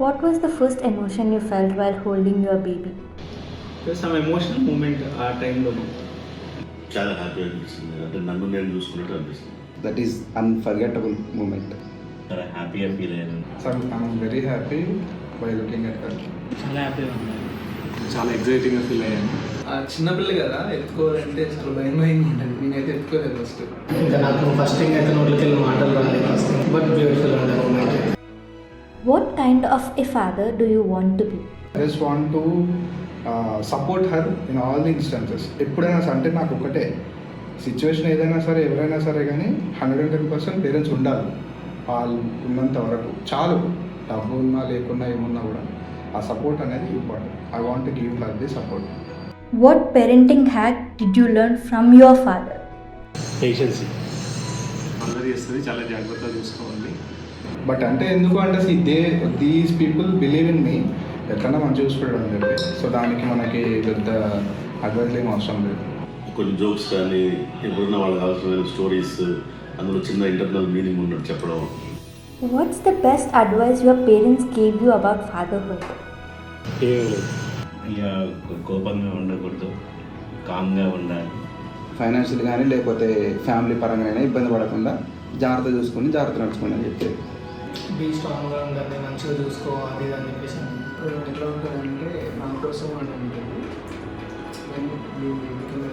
What was the first emotion you felt while holding your baby? Some emotional moment ఆ టైంలో చాలా happy అనిపిస్తుంది, అంటే నన్ను నేను చూసుకున్నట్టు అనిపిస్తుంది. That is unforgettable moment. చాలా హ్యాపీగా ఫీల్ అయ్యాను. So I'm very happy by looking at her. చాలా హ్యాపీగా ఉంది, చాలా ఎగ్జైటింగ్గా ఫీల్ అయ్యాను. చిన్నపిల్ల కదా, ఎత్తుకోవాలంటే చాలా భయం ఉంటుంది. నేనైతే ఎత్తుకోలేదు ఫస్ట్. ఇంకా నాకు ఫస్ట్ థింగ్ అయితే నోట్లోకి వెళ్ళి మాటలు రాలేదు ఫస్ట్, బట్ బ్యూటిఫుల్ ఉండే moment. What kind of a father do you want to be? I just want to support her in all the instances. ఎప్పుడైనా సరే, అంటే నాకు ఒకటే సిచ్యువేషన్ ఏదైనా సరే, ఎవరైనా సరే కానీ 110% పేరెంట్స్ ఉండాలి. వాళ్ళు ఉన్నంత వరకు చాలు. డబ్బు ఉన్నా లేకున్నా ఏమున్నా కూడా ఆ సపోర్ట్ అనేది important. I want to give her the support. What parenting hack did you learn from your father? Patience. అందరూ చేస్తుంది, చాలా జాగ్రత్తగా చూసుకోవాలి. బట్ అంటే ఎందుకు అంటే these people believe in me, ఎట్లన్నా మంచి చూసుకుంటాడు అని చెప్పి. సో దానికి మనకి పెద్ద అడ్వైజ్ ఏం అవసరం లేదు. కొన్ని జోక్స్ కానీ, ఎప్పుడున్న వాళ్ళకి అవసరమైన స్టోరీస్, అందులో చిన్న ఇంటర్నల్ మీనింగ్ ఉన్నట్టు చెప్పడం. What's the best advice your parents gave you about fatherhood? ఏం లేదు. ఇక కోపంగా ఉండకూడదు, కామ్గా ఉండాలి. ఫైనాన్షియల్ కానీ లేకపోతే ఫ్యామిలీ పరంగా ఇబ్బంది పడకుండా జాగ్రత్త చూసుకొని జాగ్రత్త నడుచుకోండి అని చెప్పి. బీ స్ట్రాంగ్గా ఉండాలి, మంచిగా చూసుకోవాలి అని చెప్పేసి. ఎట్లా ఉంటుందంటే నా కోసం అని ఉంటుంది.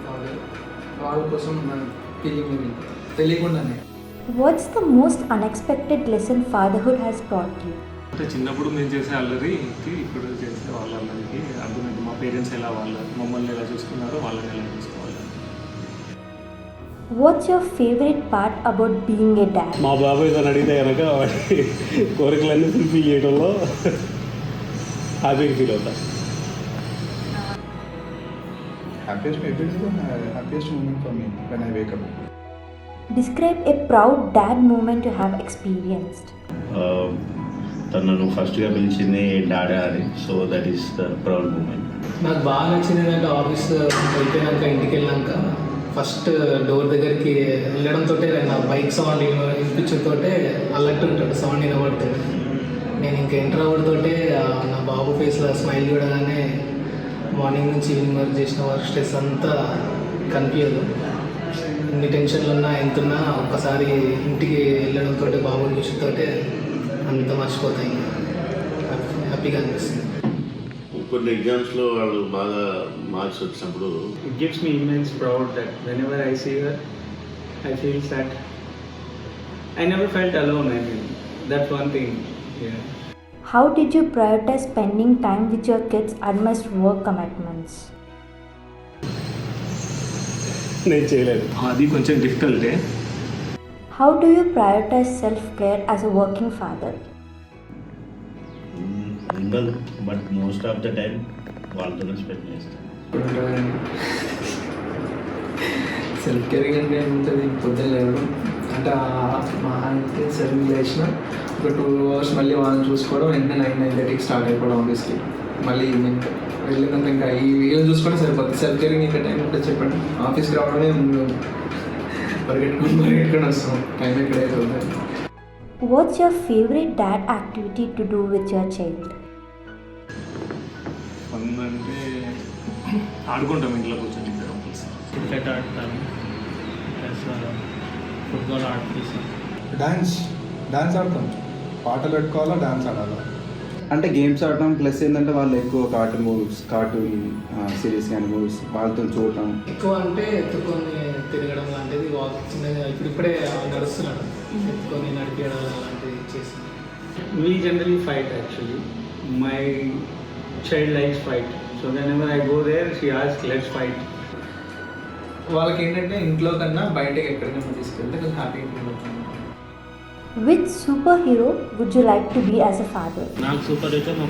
ఫాదర్ వాళ్ళ కోసం నా ఫీలింగ్ తెలియకుండానే. What's the most unexpected lesson fatherhood has taught you? అంటే చిన్నప్పుడు మేము చేసే అల్లరికి ఇప్పుడు చేసే వాళ్ళ అల్లరికి అర్థమైంది. మా పేరెంట్స్ ఎలా మమ్మల్ని ఎలా చూసుకున్నారో వాళ్ళని ఎలా చూసుకోవాలి. What's your favorite part about being a dad? మా బాబాయ్ తను అడిగితే కనుక వాడి కోరికలన్నీ ఫుల్ఫిల్ చేయడంలో హ్యాపీగా ఫీల్ అవుతా. Happiest moment for me when I wake up. Describe a proud dad moment you have experienced. తను నన్ను ఫస్ట్గా పిలిచింది డాడా అని, so that is the proud moment. నాకు బాగా నచ్చింది ఏంటంటే ఆఫీస్ అయిపోయినాక ఇంటికి వెళ్ళాక ఫస్ట్ డోర్ దగ్గరికి వెళ్ళడంతో నా బైక్ సౌండ్ వినిపించడంతో అలర్ట్ ఉంటాడు, సౌండ్ వినబడుతుంది. నేను ఇంకా ఎంటర్ అవ్వడంతో నా బాబు ఫేస్లో స్మైల్ చూడగానే మార్నింగ్ నుంచి ఈవినింగ్ వరకు చేసిన వర్క్ స్ట్రెస్ అంతా కనిపించదు. ఎన్ని టెన్షన్లు ఉన్నా ఎంతున్నా ఒక్కసారి ఇంటికి వెళ్ళడంతో బాబుని చూసితో అంత మర్చిపోతాయి. హ్యాపీగా అనిపిస్తుంది. కొన్ని ఎగ్జామ్స్లో వాళ్ళు బాగా మార్క్స్ వచ్చినప్పుడు it gives me immense proud that whenever I see her, I feel that I never felt alone. I mean, that's one thing. Yeah. How did you prioritize spending time with your kids amidst work commitments? నేను చేయలేదు. అది కొంచెం డిఫికల్టే. How do you prioritize self-care as a working father? ఉండదు, but most of the time వాళ్ళతోనే spend చేస్తాను. Self caring అంటే ఉంటుంది. పొద్దున్న లేవడం అంటే మా అంటే 7 లేచిన ఒక 2 hours మళ్ళీ వాళ్ళని చూసుకోవడం, వెంటనే 9:30 స్టార్ట్ అయిపోవడం ఆఫీస్కి. మళ్ళీ ఈవినింగ్ వెళ్ళినంత ఇంకా ఈ వీళ్ళని చూసుకుంటే సరిపోతుంది. సెల్ఫ్ కేరింగ్ ఇంకా టైం ఉంటుంది చెప్పండి. ఆఫీస్కి రావడమే పరిగెట్టుకుని వస్తాం, టైం ఎక్కడైతే ఉంటుంది. What's your favorite dad activity to do with your child? అంటే ఆడుకుంటాం ఇంట్లో కూర్చొని ఇద్దరం కలిసి. క్రికెట్ ఆడతాను, ప్లస్ ఫుట్బాల్ ఆడుతాను. డాన్స్ ఆడతాం. పాటలు పెట్టుకోవాలా, డాన్స్ ఆడాలా. అంటే గేమ్స్ ఆడటం ప్లస్ ఏంటంటే వాళ్ళు ఎక్కువ కార్టూన్ సిరీస్ కానీ మూవీస్ వాళ్ళతో చూడటం. ఎక్కువ అంటే ఎత్తుకొని తిరగడం లాంటిది, వాక్ చిన్నగా ఇప్పుడిప్పుడే నడుస్తున్నాడు, ఎత్తుకొని నడిపించడం అలాంటివి చేసి. We generally fight actually. My child likes fight. So whenever I go there, she asks, let's fight. వాళ్ళకి ఏంటంటే ఇంట్లో కన్నా బయటకి ఎక్కడికైనా తీసుకెళ్తే కొంచెం హ్యాపీగా ఫీల్ అవుతుంది. Which superhero would you like to be as a father? నాకు సూపర్ అయితే మా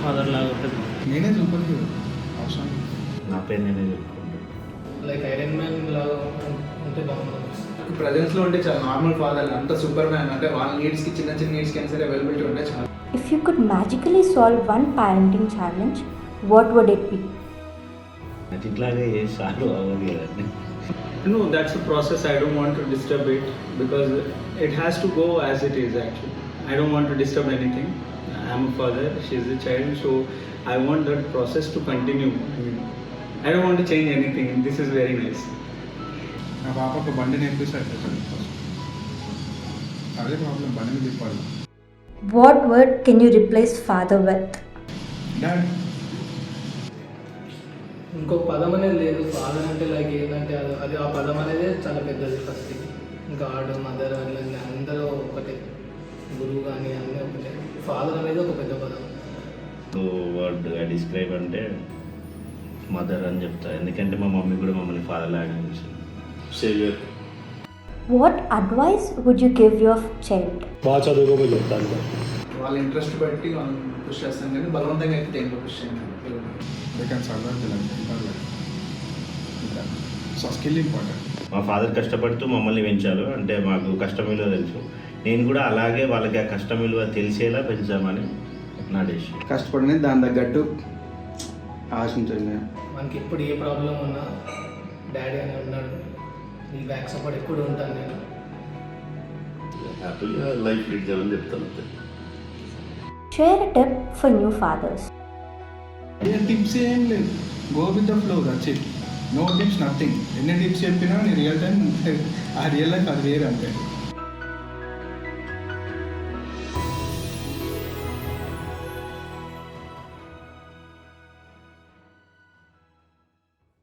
ఫాదర్ లాగా ఉంటుంది. నేనే సూపర్ హీరో అవసరం. నా పేరు నేనే చెప్పుకుంటాను. లైక్ ఐరన్ మ్యాన్ లాగా ఉంటే బాగుంటుంది. ప్రజెన్స్లో ఉంటే చాలా నార్మల్ ఫాదర్, అంత సూపర్ మ్యాన్ అంటే వాళ్ళ నీడ్స్కి చిన్న నీడ్స్కి అయినా సరే అవైలబిలిటీ ఉంటే చాలా. If you could magically solve one parenting challenge, what would it be? అది ఇట్లాగే సార్లు అవ్వదు కదండి. No, that's a process. I don't want to disturb it because it has to go as it is actually. I don't want to disturb anything. I'm a father, she's a child, so I want that process to continue. I don't want to change anything. This is very nice. నా పాపకు బండి నేర్పిస్తాడు first. అదే problem, బండిని తిప్పాలి. What word can you replace father with? Dad. ఇంకో పదం అనేది లేదు. ఫాదర్ అంటే లైక్ ఏంటంటే అది ఆ పదం అనేది చాలా పెద్దది ఫస్ట్. గాడ్, మదర్ అట్లా అందరూ ఒకటే, గురువు కానీ అన్నీ ఒకటే. ఫాదర్ అనేది ఒక పెద్ద పదం. వర్డ్గా డిస్క్రైబ్ అంటే మదర్ అని చెప్తా, ఎందుకంటే మా మమ్మీ కూడా మమ్మల్ని ఫాదర్ లాగా ఉంచింది. Saviour. What advice would you give your child? బాగా చదువుకోమని చెప్తాను. వాళ్ళ ఇంట్రెస్ట్ బట్టి వాళ్ళు పుష్ చేస్తాం కానీ బలవంతంగా అయితే దేంట్లో పుష్ చేయండి. They can survive the life. So skill important. మా ఫాదర్ కష్టపడుతూ మమ్మల్ని పెంచారు, అంటే మాకు కష్టం విలువ తెలుసు. నేను కూడా అలాగే వాళ్ళకి ఆ కష్టం విలువ తెలిసేలా పెంచామని నా డెసిషన్. కష్టపడిన దాని తగ్గట్టు ఆశించండి. మనకి ఇప్పుడు ఏ ప్రాబ్లం ఉన్నా డాడీ అని ఉన్నాడు, నీ బ్యాక్ సపోర్ట్ ఎప్పుడు ఉంటాను నేను. హ్యాపీగా లైఫ్ లీడ్ చేయాలని చెప్తాను అంతే. Share a tip for new fathers. ఏ టిప్స్ ఏం లేదు, go with the flow, that's it. No tips, nothing. ఎన్ని టిప్స్ చెప్పినా నీ రియల్ టైం ఆ రియల్ లైఫ్ అది వేరు అంతే.